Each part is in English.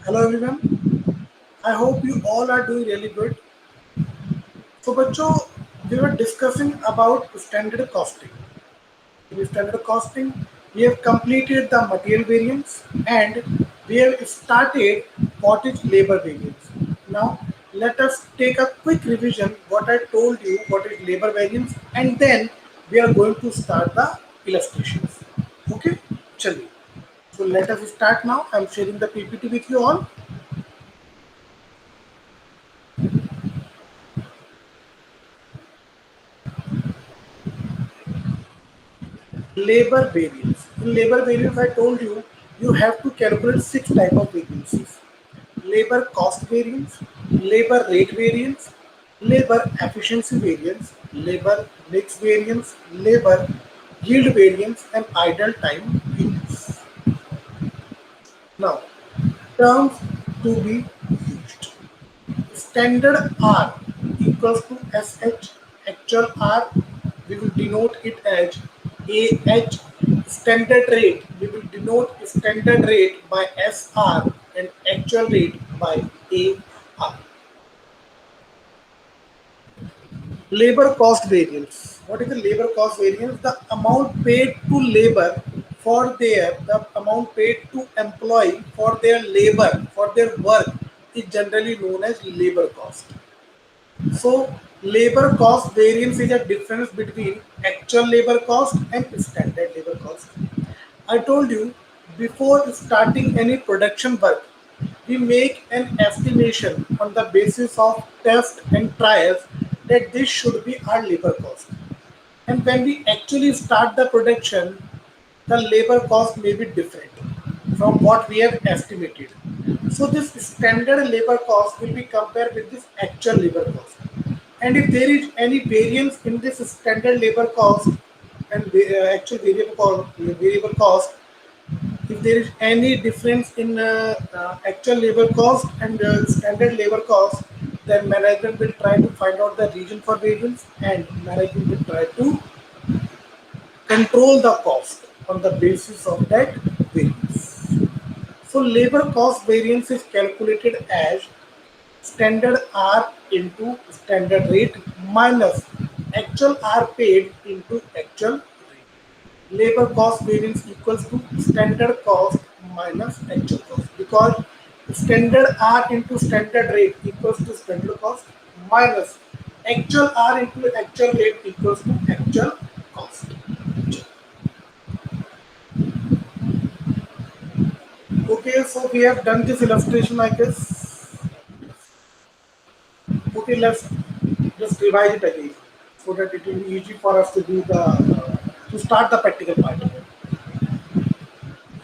Hello everyone. I hope you all are doing really good. So बच्चों, we were discussing about standard costing. In standard costing, we have completed the material variance and we have started what is labor variance. Now let us take a quick revision what I told you what is labor variance and then we are going to start the illustrations. Okay, चलिए. So let us start now. I am sharing the PPT with you all. Labor variance. In labor variance, I told you you have to calculate six type of variances: labor cost variance, labor rate variance, labor efficiency variance, labor mix variance, labor yield variance, and idle time variance. Now, terms to be used. Standard R equals to SH. Actual R, we will denote it as AH. Standard rate, we will denote standard rate by SR and actual rate by AR. Labor cost variance. What is the labor cost variance? The amount paid to labor the amount paid to employee for their labor, for their work is generally known as labor cost. So labor cost variance is a difference between actual labor cost and standard labor cost. I told you before starting any production work, we make an estimation on the basis of test and trials that this should be our labor cost. And when we actually start the production, the labor cost may be different from what we have estimated. So this standard labor cost will be compared with this actual labor cost. And if there is any variance in this standard labor cost and actual variable cost, if there is any difference in actual labor cost and standard labor cost, then management will try to find out the reason for variance and management will try to control the cost on the basis of that variance. So labor cost variance is calculated as standard R into standard rate minus actual R paid into actual rate. Labor cost variance equals to standard cost minus actual cost, because standard R into standard rate equals to standard cost minus actual R into actual rate equals to actual cost. Okay, so we have done this illustration, I guess. Okay, let's just revise it again so that it will be easy for us to do the to start the practical part.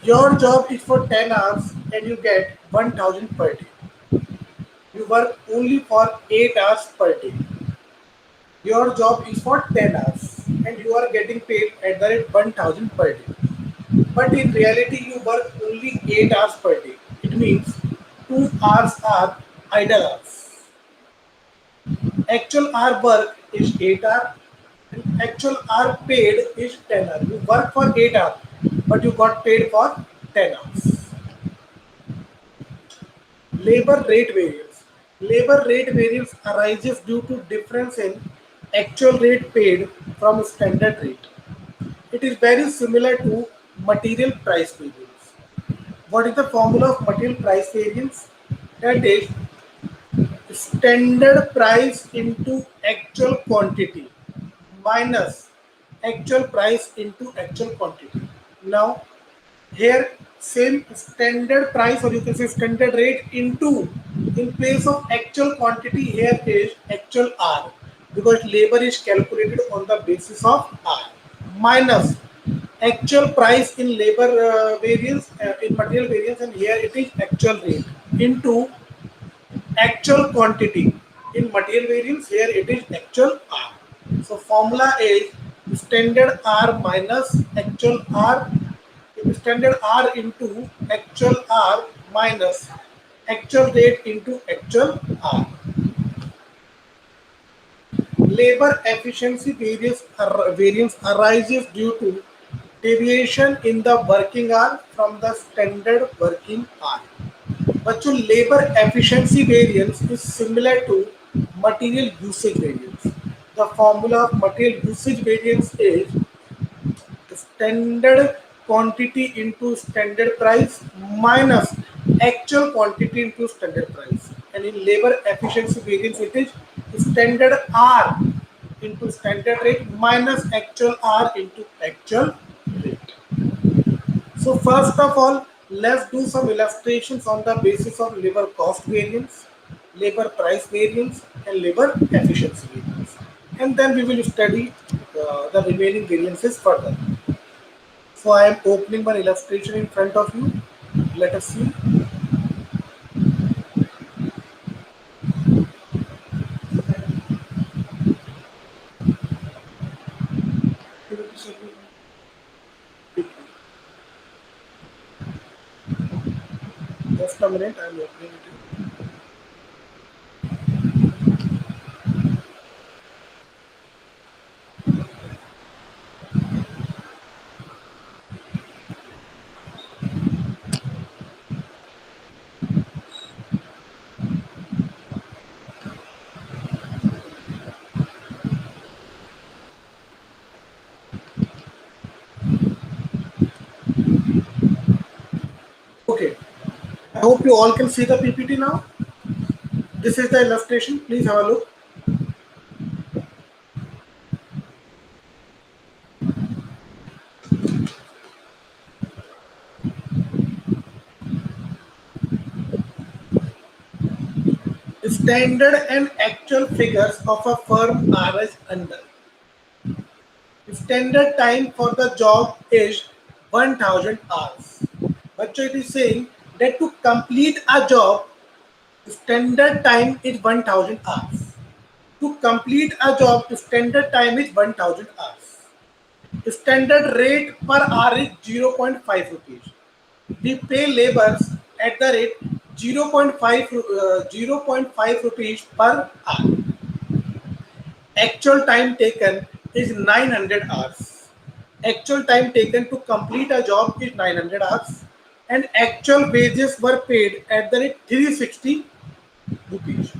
Your job is for 10 hours and you get 1000 per day. You work only for 8 hours per day. Your job is for 10 hours and you are getting paid at the rate 1000 per day. But in reality, you work only 8 hours per day. It means 2 hours are idle hours. Actual hour work is 8 hours and actual hour paid is 10 hours. You work for 8 hours but you got paid for 10 hours. Labor rate variance. Labor rate variance arises due to difference in actual rate paid from standard rate. It is very similar to material price variance. What is the formula of material price variance? That is standard price into actual quantity minus actual price into actual quantity. Now here same standard price, or you can say standard rate, into, in place of actual quantity here is actual R, because labor is calculated on the basis of R, minus actual price in labor variance in material variance, and here it is actual rate, into actual quantity in material variance, here it is actual R. So formula is standard R minus actual R, standard R into actual R minus actual rate into actual R. Labor efficiency variance arises due to deviation in the working hour from the standard working hour. बच्चों labour efficiency variance is similar to material usage variance. The formula of material usage variance is standard quantity into standard price minus actual quantity into standard price, and in labor efficiency variance it is standard R into standard rate minus actual R into actual rate. So first of all, let's do some illustrations on the basis of labor cost variance, labor price variance, and labor efficiency variance, and then we will study the remaining variances further. So I am opening one illustration in front of you. Let us see. Just a minute, I am opening it. Okay. I hope you all can see the PPT now. This is the illustration. Please have a look. Standard and actual figures of a firm are as under. Standard time for the job is 1000 hours. But it is saying that to complete a job, standard time is 1000 hours. To complete a job, standard time is 1000 hours. Standard rate per hour is zero point 0.5 rupees. We pay laborers at the rate 0 0.5 rupees per hour. Actual time taken is 900 hours. Actual time taken to complete a job is 900 hours, and actual wages were paid at the rate 360 rupees.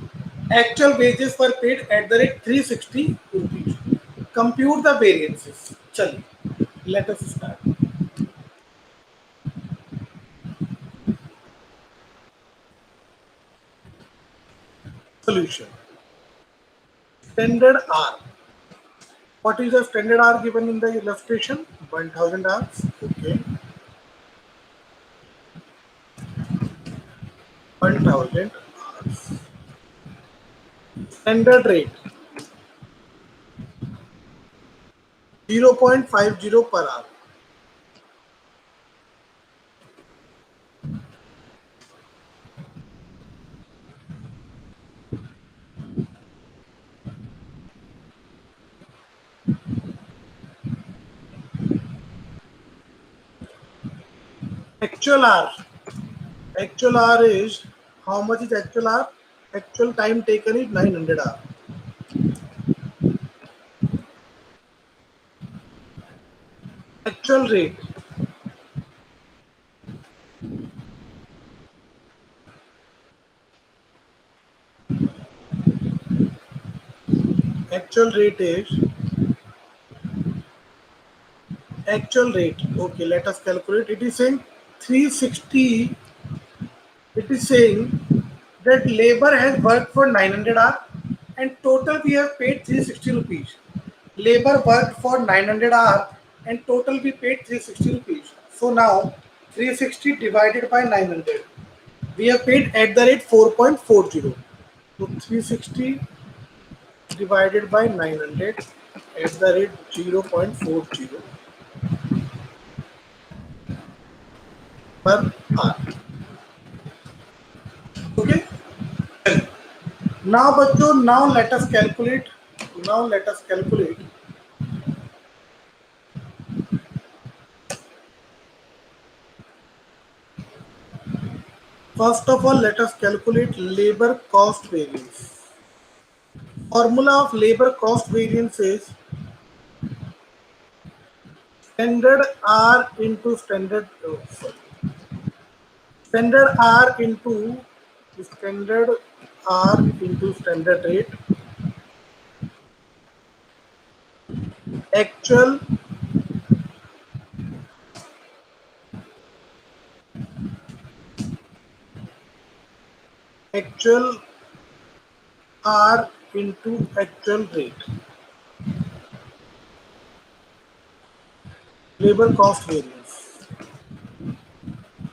Actual wages were paid at the rate 360 rupees. Compute the variances. Chali, let us start. Solution. Standard R. What is the standard R given in the illustration? 1000 hours. Okay. 1000 hours. Standard rate 0.50 per hour. Actual R. Actual R is, how much is actual R? Actual time taken is 900 hours. Actual rate. Actual rate is actual rate. Okay, let us calculate. It is saying 360. It is saying that labor has worked for 900 hours and total we have paid 360 rupees. Labor worked for 900 hours and total we paid 360 rupees. So now 360 divided by 900. We have paid at the rate 4.40. So 360 divided by 900 at the rate 0.40 per hour. Okay. Now, bachcho, now let us calculate. Now let us calculate. First of all, let us calculate labor cost variance. Formula of labor cost variance is standard R into standard. Oh, sorry. Standard R into standard R into standard rate, actual actual R into actual rate, labor cost variance.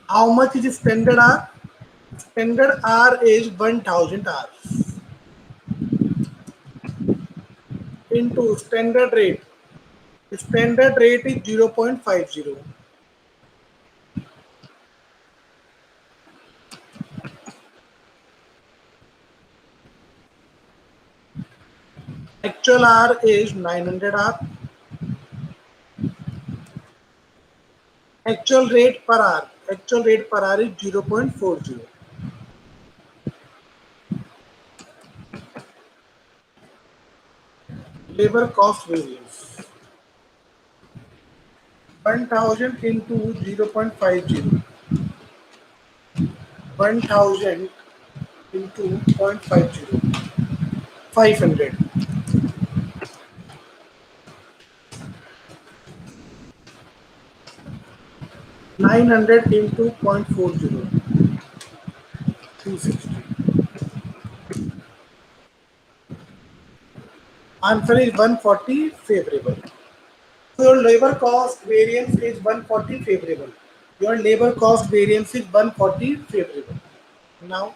How much is standard R? Standard R is 1000 hours into standard rate. Standard rate is 0.50. Actual R is 900 hour. Actual rate per hour. Actual rate per hour is 0.40. Labor cost variance. 1000 into 0.50. 1000 into 0.50. 500. 900 into 0.40. 360. Answer is 140 favorable. So your labor cost variance is 140 favorable. Your labor cost variance is 140 favorable. Now,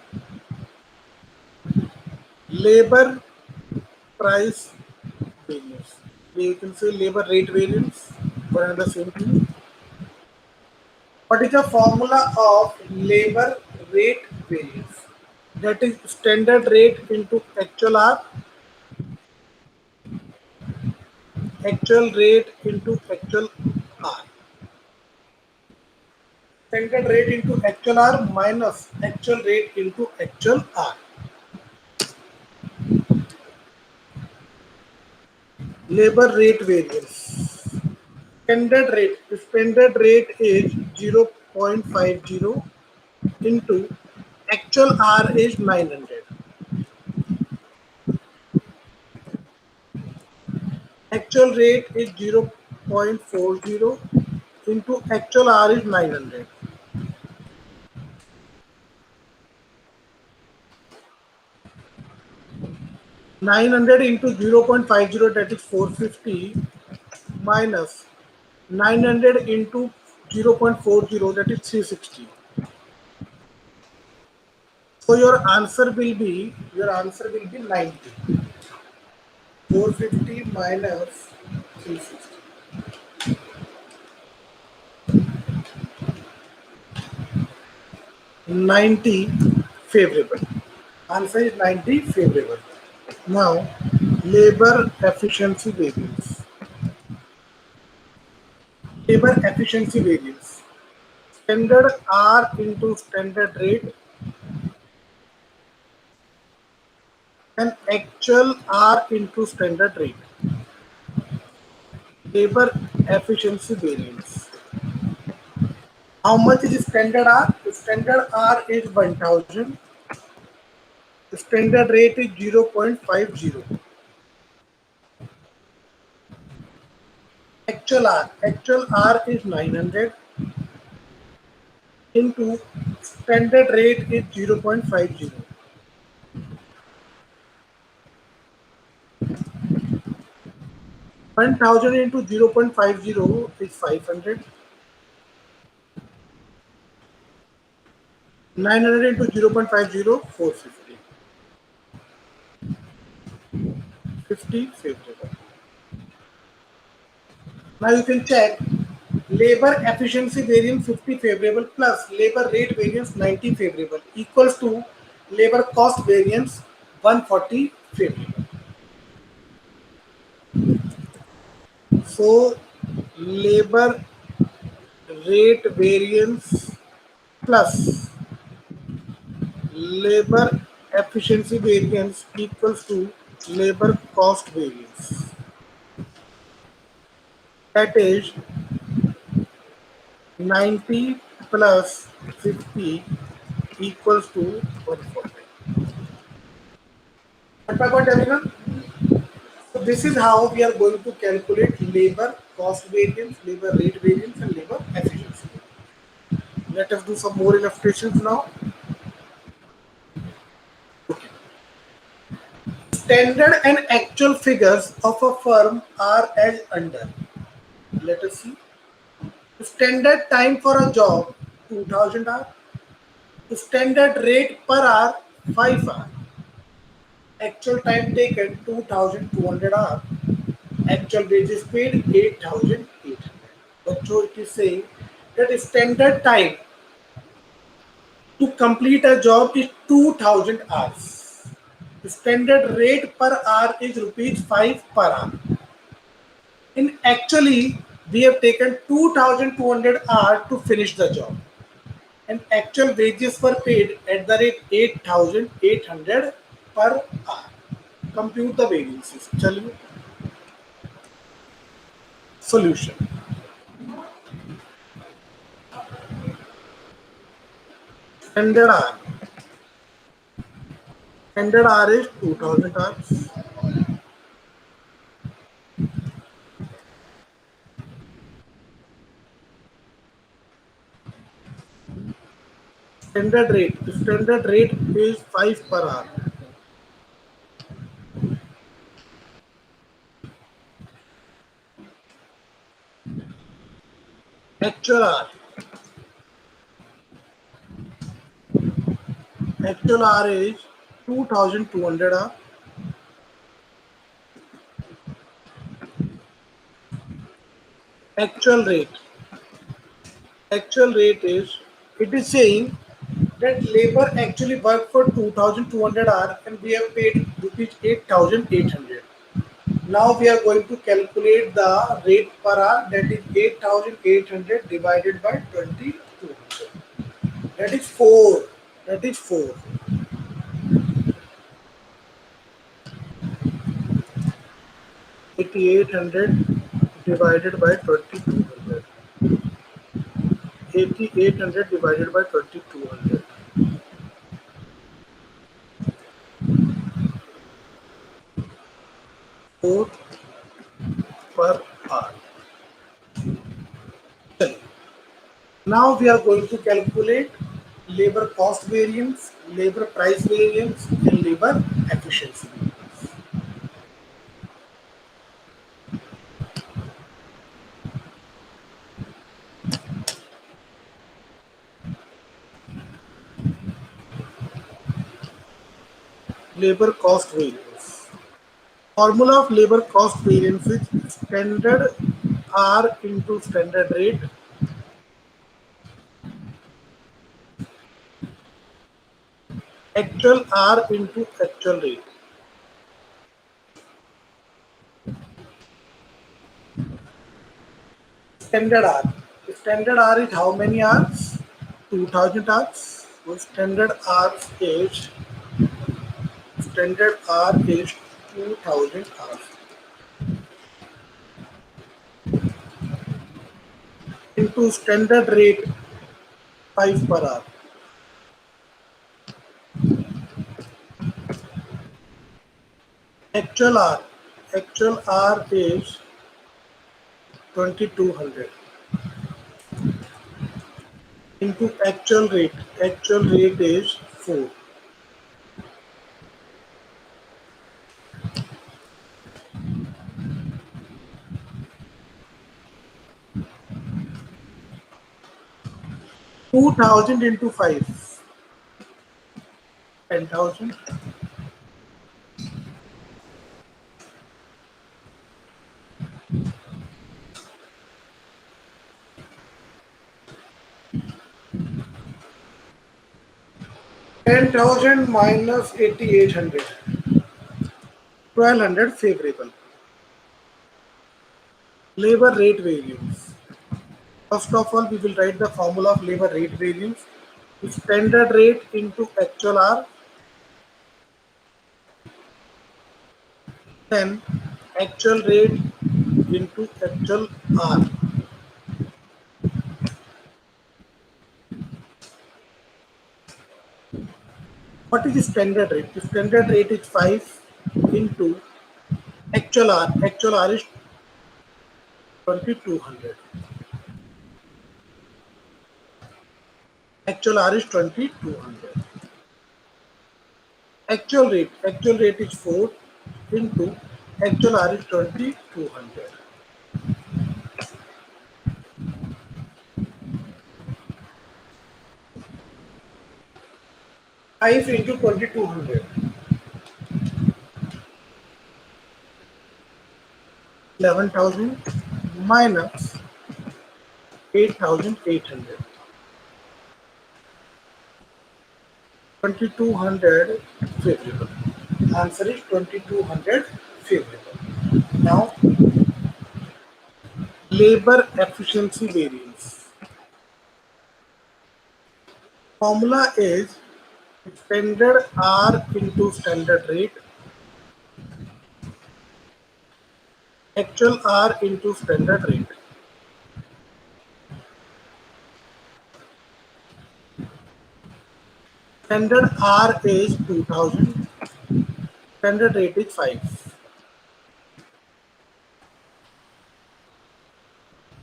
labor price variance. You can say labor rate variance. One and the same thing. What is the formula of labor rate variance? That is standard rate into actual rate into actual R. Standard rate into actual R minus actual rate into actual R. Labor rate variance. Standard rate is 0.50 into actual R is 900. Actual rate is 0.40 into actual R is 900. 900 into 0.50, that is 450, minus 900 into 0.40, that is 360. So your answer will be 90. 450 minus 360. 90 favorable. Answer is 90 favorable. Now, labor efficiency variance. Labor efficiency variance. Standard R into standard rate and actual R into standard rate. Labor efficiency variance. How much is standard R? Standard R is 1000. Standard rate is 0.50. Actual R is 900 into standard rate is 0.50. 1000 into 0.50 is 500. 900 into 0.50, 450. 50 favorable. Now you can check labor efficiency variance 50 favorable plus labor rate variance 90 favorable equals to labor cost variance 140 favorable. So labor rate variance plus labor efficiency variance equals to labor cost variance. That is 90 plus 50 equals to 140. Got my point, everyone? So this is how we are going to calculate labor cost variance, labor rate variance, and labor efficiency. Let us do some more illustrations now. Standard and actual figures of a firm are as under. Let us see. Standard time for a job 2000 hours. Standard rate per hour 5 hours. Actual time taken 2200 hours. Actual wages paid 8800. But so it is saying that standard time to complete a job is 2000 hours. The standard rate per hour is rupees 5 per hour. In actually, we have taken 2200 hours to finish the job. And actual wages were paid at the rate 8800 per hour. Compute the variances. Chaliye. Solution. Standard hour. Standard hour is 2000 hours. Standard rate. Standard rate is 5 per hour. Actual hour. Actual hour is 2200 hour. Actual rate. Actual rate is, it is saying that labor actually worked for 2200 hours and we have paid rupees 8800. Now we are going to calculate the rate per hour, that is 8800 divided by 2200. That is 4. That is 4. 8800 divided by 2200. 8800 divided by 2200. 4 per hour. Now we are going to calculate labor cost variance, labor price variance, and labor efficiency. Labor cost variance. Formula of labor cost variance is standard R into standard rate actual R into actual rate. Standard R. Standard R is how many hours? 2000 hours. So standard R is 2000 hours into standard rate 5 per hour. Actual R is 2200 into actual rate. Actual rate is 4. Two thousand into 5. 10,000. 10,000 minus 8800. 1200 favorable. Labor rate variance. First of all, we will write the formula of labor rate variance. Standard rate into actual R, then actual rate into actual R. What is the standard rate? The standard rate is 5 into actual R. Actual R is 2200. Actual R is 2200. Actual rate is 4 into actual R is 2200. 5 into 2200. 11,000 minus 8,800. 2200 favorable. Answer is 2200 favorable. Now, labor efficiency variance. Formula is standard R into standard rate, actual R into standard rate. Standard R is 2000, standard rate is 5.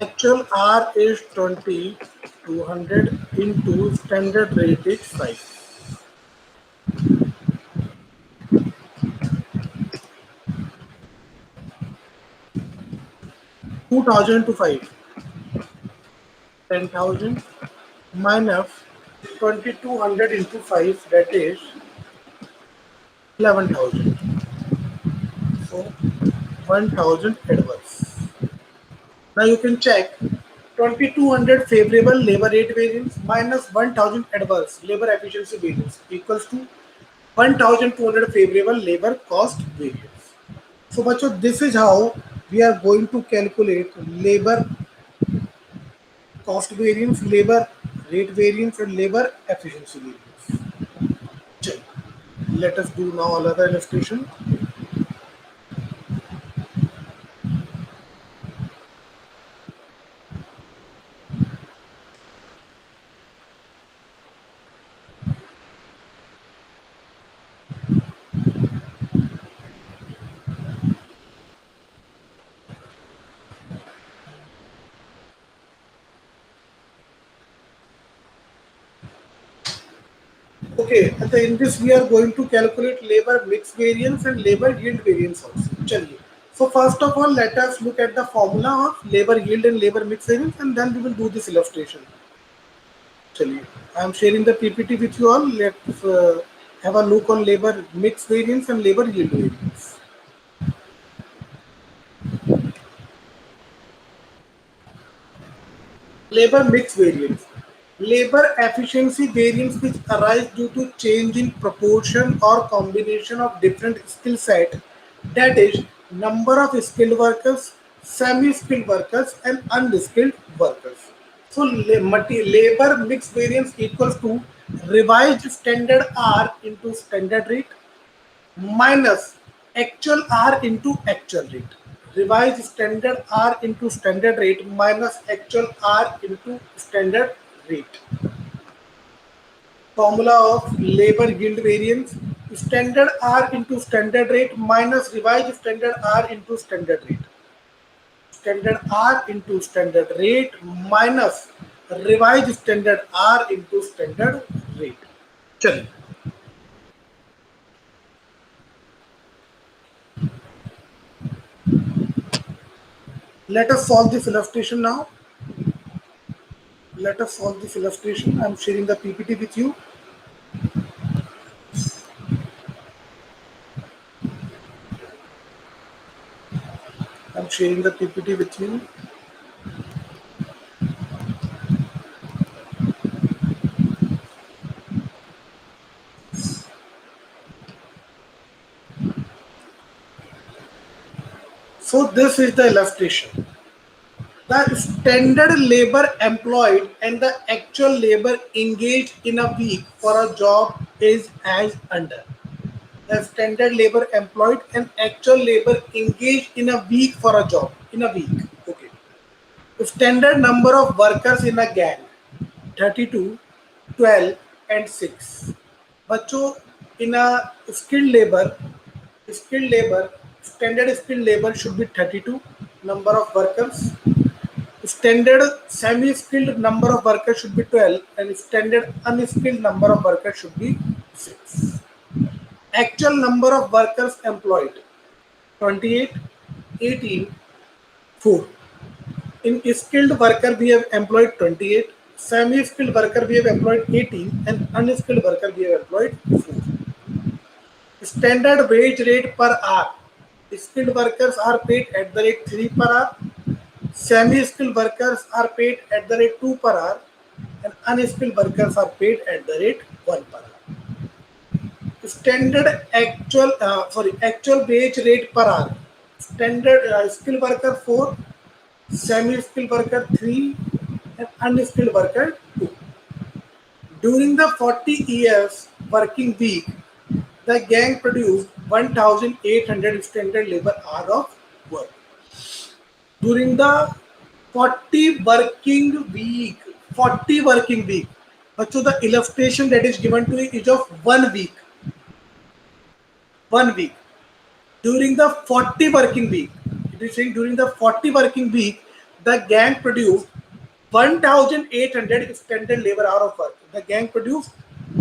Actual R is 2200 into standard rate is 5. 2000 to 5. 10,000 minus 2200 into 5, that is 11,000. So 1000 adverse. Now you can check 2200 favorable labor rate variance minus 1000 adverse labor efficiency variance equals to 1200 favorable labor cost variance. So bachcho, this is how we are going to calculate labor cost variance, labor rate variance and labor efficiency variance. Chalo. Let us do now another illustration. Okay, and in this we are going to calculate labor mix variance and labor yield variance also. Chaliye. So first of all, let us look at the formula of labor yield and labor mix variance, and then we will do this illustration. Chaliye. I am sharing the PPT with you all. Let's have a look on labor mix variance and labor yield variance. Labor mix variance. Labor efficiency variance which arise due to change in proportion or combination of different skill set, that is number of skilled workers, semi-skilled workers and unskilled workers. So labor mix variance equals to revised standard R into standard rate minus actual R into actual rate. Revised standard R into standard rate minus actual R into standard rate. Formula of labor yield variance: standard R into standard rate minus revised standard R into standard rate. Standard R into standard rate minus revised standard R into standard rate. चलिए, let us solve this illustration now. Let us solve this illustration. I am sharing the PPT with you. I'm sharing the PPT with you. So this is the illustration. The standard labor employed and the actual labor engaged in a week for a job is as under. The standard labor employed and actual labor engaged in a week for a job. In a week. Okay. The standard number of workers in a gang: 32, 12 and 6. बच्चों in a skilled labor, standard skilled labor should be 32 number of workers. Standard semi-skilled number of workers should be 12 and standard unskilled number of workers should be 6. Actual number of workers employed 28, 18, 4. In skilled worker we have employed 28, semi-skilled worker we have employed 18 and unskilled worker we have employed 4. Standard wage rate per hour. Skilled workers are paid at the rate 3 per hour. Semi-skilled workers are paid at the rate 2 per hour. And unskilled workers are paid at the rate 1 per hour. Standard actual wage rate per hour. Standard skilled worker 4, semi-skilled worker 3, and unskilled worker 2. During the 40 years working week, the gang produced 1,800 standard labor hours of work. During the 40 working week, 40 working week. So the illustration that is given to you is of 1 week. 1 week. During the 40 working week, it is saying during the 40 working week, the gang produced 1,800 standard labor hour of work. The gang produced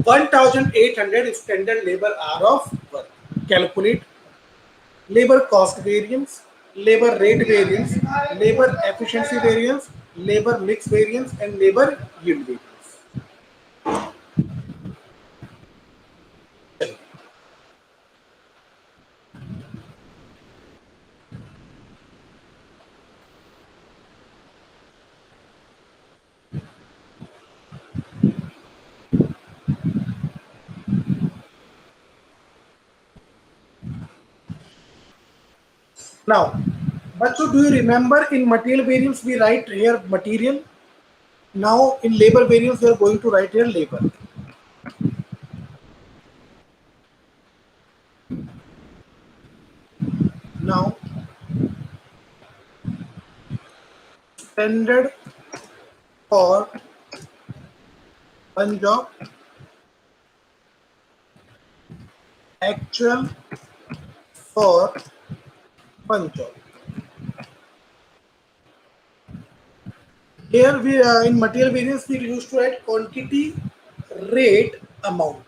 1,800 standard labor hour of work. Calculate labor cost variance, labor rate variance, labor efficiency variance, labor mix variance, and labor yield variance. Now, but so do you remember in material variance we write here material? Now in labor variance we are going to write here labor. Now standard for one job, actual for one job. Here we in material variance we used to write quantity, rate, amount.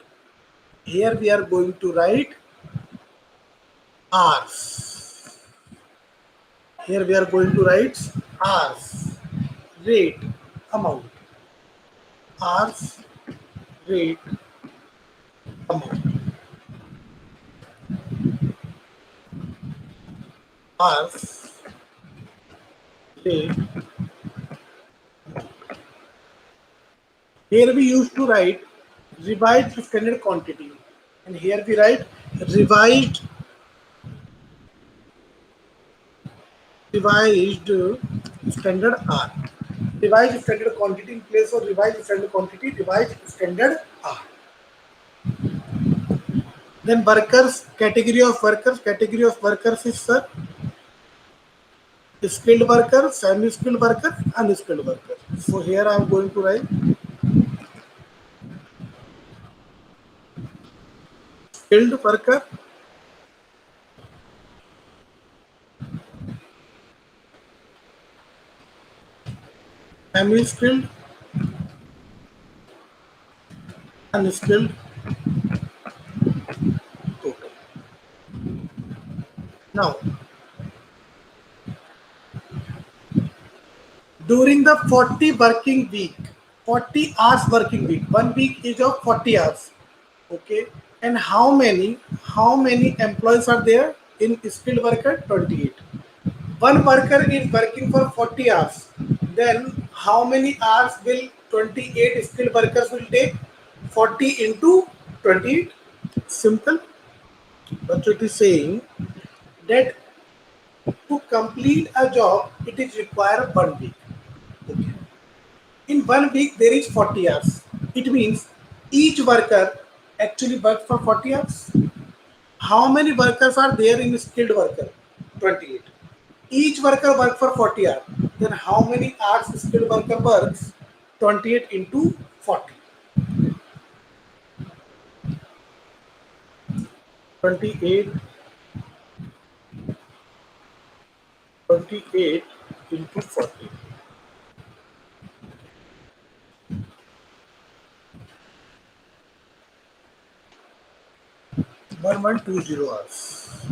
Here we are going to write hours. Here we are going to write hours, rate, amount. Hours, rate, amount. Hours, rate. Here we used to write revised standard quantity, and here we write revised standard R. Revised standard quantity in place of revised standard quantity, revised standard R. Then workers, category of workers is sir, skilled worker, semi-skilled worker, unskilled worker. So here I am going to write skilled worker, semi-skilled, unskilled, total. Now, during the 40 working week, 40 hours working week, 1 week is of 40 hours. Okay, and how many employees are there in skilled worker? 28. One worker is working for 40 hours. Then how many hours will 28 skilled workers will take? 40 into 28. Simple. But it is saying that to complete a job, it is required 1 week. Okay. In 1 week, there is 40 hours. It means each worker actually works for 40 hours. How many workers are there in skilled worker? 28. Each worker works for 40 hours. Then how many hours skilled worker works? 28 into 40. 28 28 into 40. 1120 hours.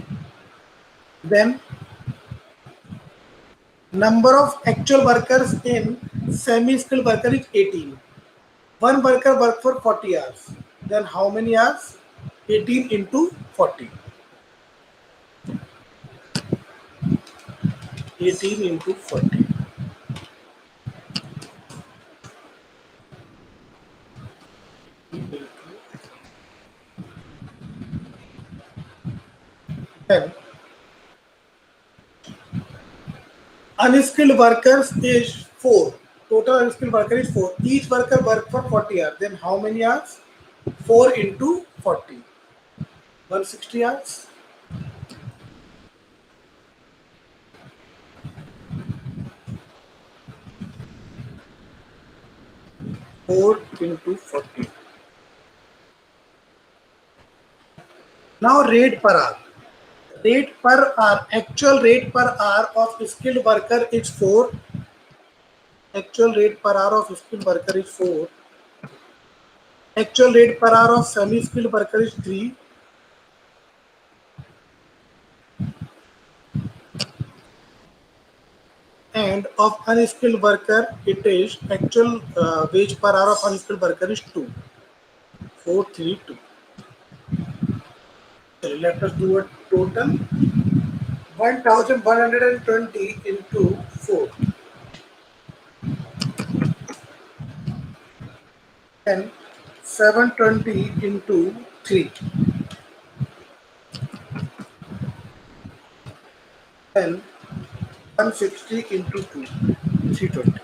Then number of actual workers in semi-skilled worker is 18. One worker work for 40 hours. Then how many hours? 18 into 40. 18 into 40. Then unskilled workers is 4. Total unskilled worker is 4. Each worker work for 40 hours. Then how many hours? 4 into 40. 160 hours. 4 into 40. Now rate per hour. Rate per hour. Actual rate per hour of skilled worker is 4. Actual rate per hour of skilled worker is 4. Actual rate per hour of semi-skilled worker is 3. And of unskilled worker, it is actual wage per hour of unskilled worker is 2. 432. So let us do a total 1120 into 4. And 720 into 3. And 160 into 2. 320.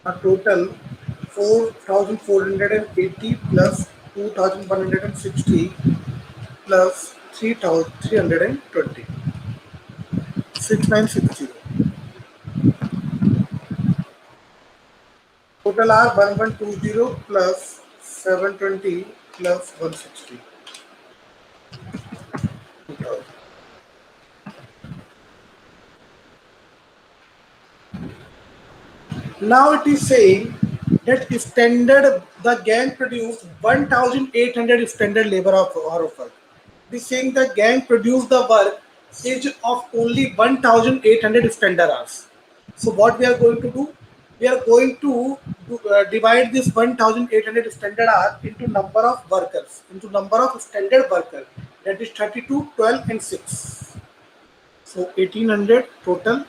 A total 4480 plus 2160 plus 3320. 6960. Total are 1120 plus 720 plus 160. 2000. Now it is saying that standard the gang produced 1800 standard labor hour of work. It is saying the gang produced the work is of only 1800 standard hours. So what we are going to do? We are going to divide this 1800 standard hour into number of workers, into number of standard workers, that is 32, 12 and 6. So 1800 total.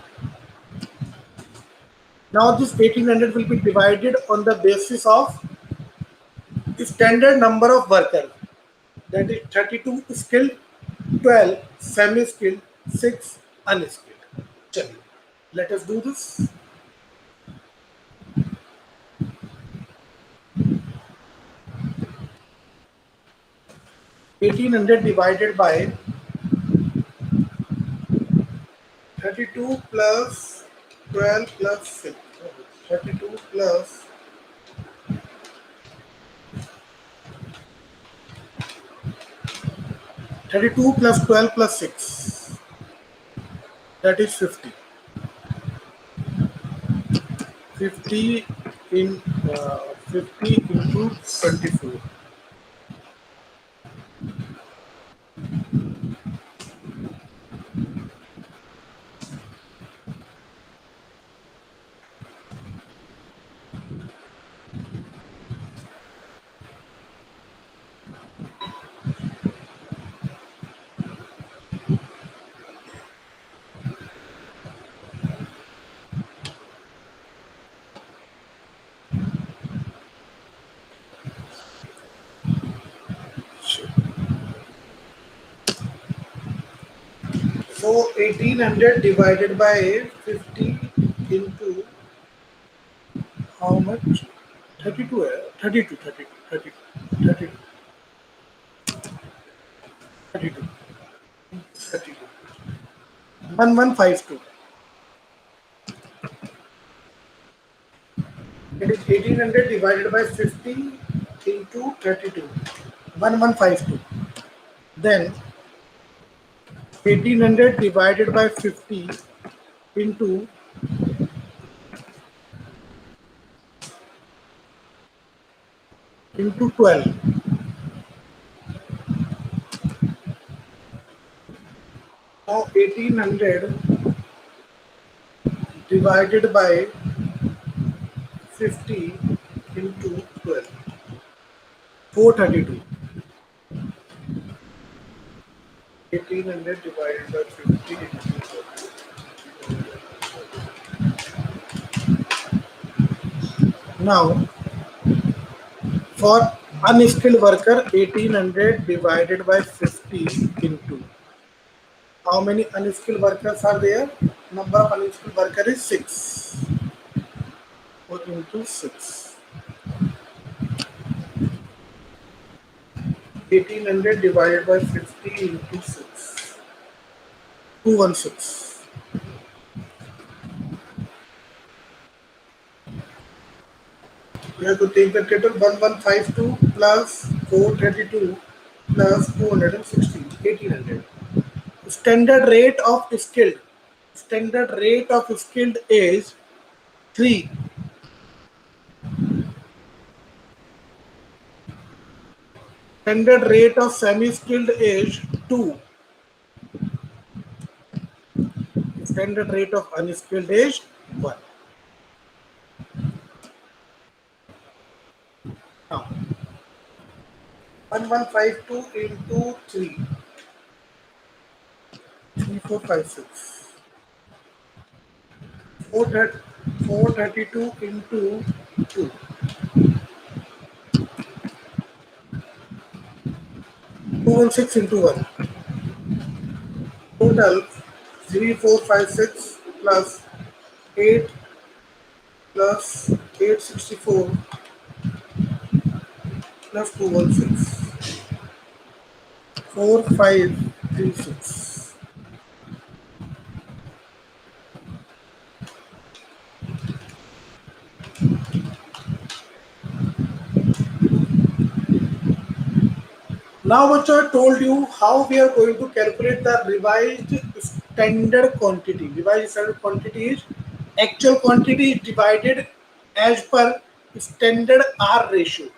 Now this 1800 will be divided on the basis of standard number of workers, that is 32 skilled, 12 semi-skilled, 6 unskilled. Chalo. Let us do this. 1800 divided by 32 plus 12 plus 6. 32 plus 32 plus 12 plus 6. That is 50. 50 in 50 into 24. So 1800 divided by 50 into how much? 32, 32, 32, 32, 32, 32, 32. 1152. It is 1800 divided by 50 into 32. 1152. Then 1800 divided by 50 into 12. Now 1800 divided by 50 into 12. 432. 1800 divided by 50 into 12. Now, for unskilled worker, 1800 divided by 50 into. How many unskilled workers are there? Number of unskilled workers is 6. 4 into 6. 1800 divided by 50 into 6. 216. You have to take the total 1152 plus 432 plus 216. 1800. Standard rate of skilled. Standard rate of skilled is 3. Standard rate of semi-skilled is 2. Standard rate of unskilled is 1. Now, 1152 into 3. 3456. 432 into 2. 216 into 1. Total 3456 plus 8 plus 864 plus 216. 4536. Now, what I told you how we are going to calculate the revised standard quantity. Revised standard quantity is actual quantity is divided as per standard R ratio.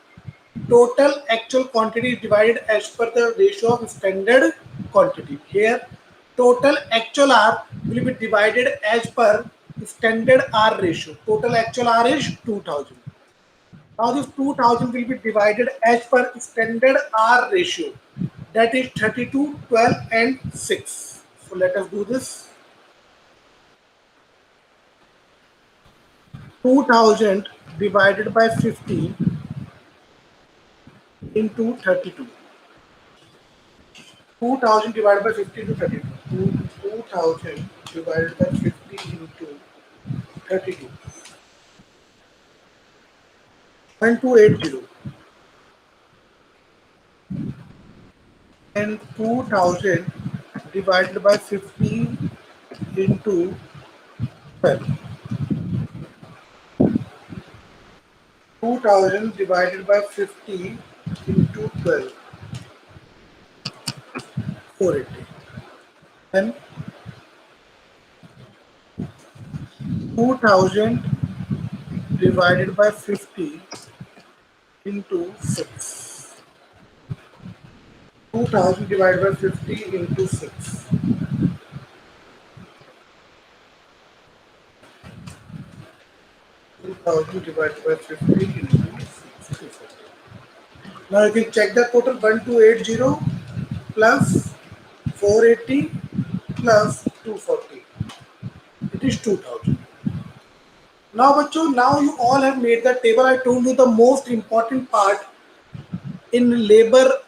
Total actual quantity is divided as per the ratio of standard quantity. Here, total actual R will be divided as per standard R ratio. Total actual R is 2000. Now this 2000 will be divided as per standard R ratio, that is 32, 12 and 6. So let us do this. 2000 divided by 50 into 32. 2000 divided by 50 into 32. 2000 divided by 50 into 32. 1280. And 2000 divided by 50 into 12. 2000 divided by 50 into 12. 480. Then 2000 divided by 50 into 6. 2000 divided by 50 into 6. 2000 divided by 50 into 6. Now you can check the total. 1280 plus 480 plus 240. It is 2000. Now, bacho, now you all have made the table. I told you the most important part in labor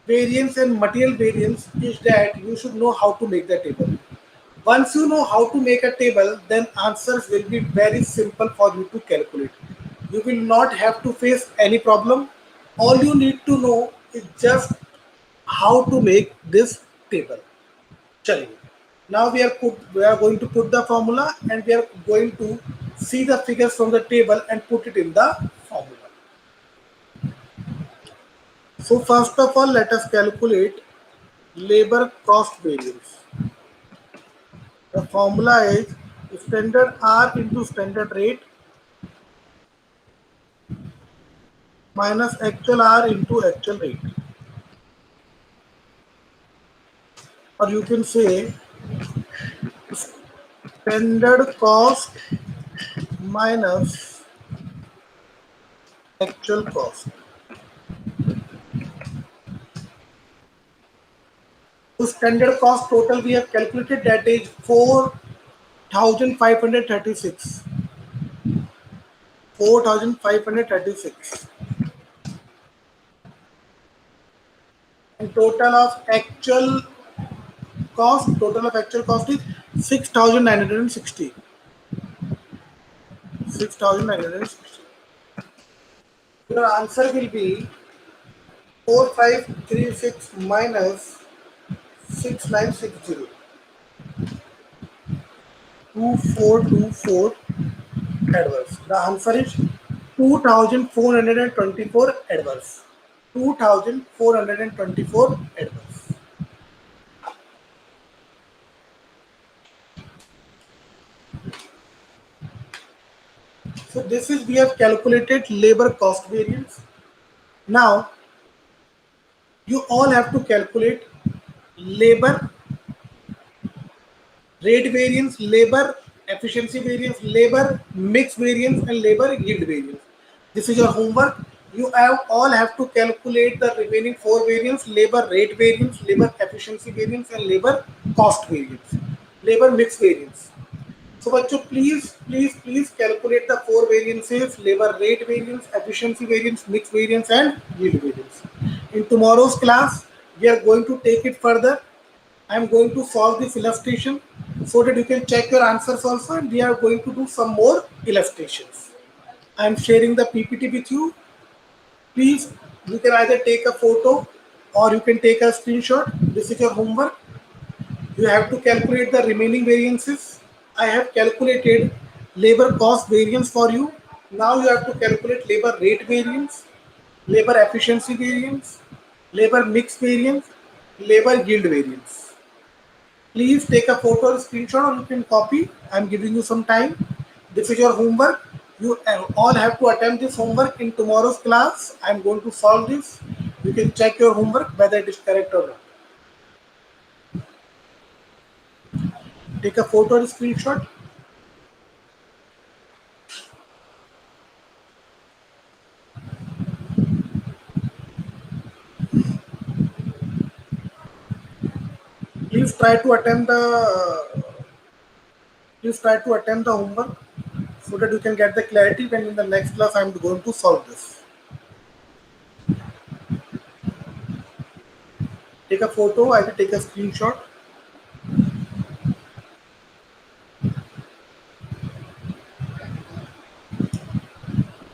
variance and material variance is that you should know how to make the table. Once you know how to make a table, then answers will be very simple for you to calculate. You will not have to face any problem. All you need to know is just how to make this table. Chaliye. Now we are going to put the formula and we are going to see the figures from the table and put it in the formula. So first of all, let us calculate labor cost variance. The formula is standard R into standard rate minus actual R into actual rate. Or you can say standard cost minus actual cost. So standard cost total we have calculated, that is 4,536. 4,536. And total of actual cost is 6,960. 6,960. Your answer will be 4536 minus 6960. 2424 adverse. The answer is 2,424 adverse. 2,424 adverse. So this is, we have calculated labor cost variance. Now you all have to calculate labor rate variance, labor efficiency variance, labor mix variance, and labor yield variance. This is your homework. You have all have to calculate the remaining four variance: labor rate variance, labor efficiency variance, and labor cost variance, labor mix variance. So बच्चों, please calculate the four variances: labor rate variance, efficiency variance, mix variance, and yield variance. In tomorrow's class, we are going to take it further. I am going to solve this illustration so that you can check your answers also, and we are going to do some more illustrations. I am sharing the PPT with you. Please, you can either take a photo or you can take a screenshot. This is your homework. You have to calculate the remaining variances. I have calculated labor cost variance for you. Now you have to calculate labor rate variance, labor efficiency variance, labor mix variance, labor yield variance. Please take a photo or screenshot, or you can copy. I'm giving you some time. This is your homework. You all have to attempt this homework in tomorrow's class. I'm going to solve this. You can check your homework whether it is correct or not. Take a photo or screenshot. Please try to attempt the homework so that you can get the clarity when in the next class I'm going to solve this. Take a photo, I will take a screenshot.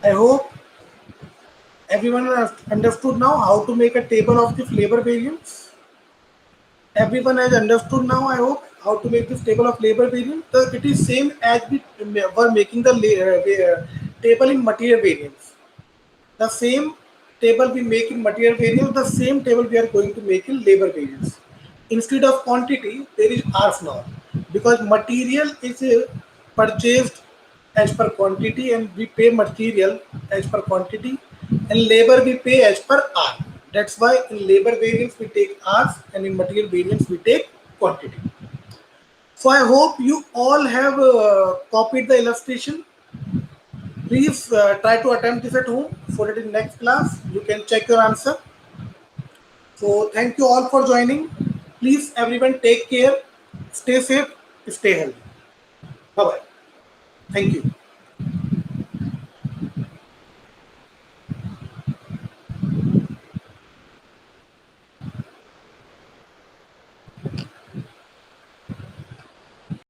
I hope everyone has understood now how to make a table of this labor variance. Everyone has understood now, I hope, how to make this table of labor variance. It is same as we were making the table in material variance. The same table we make in material variance, the same table we are going to make in labor variance. Instead of quantity, there is R's now, because material is purchased as per quantity and we pay material as per quantity, and labor we pay as per R. That's why in labor variance we take R's and in material variance we take quantity. So I hope you all have copied the illustration. Please try to attempt this at home so that in next class you can check your answer. So thank you all for joining. Please everyone take care, stay safe, stay healthy. Bye bye. Thank you.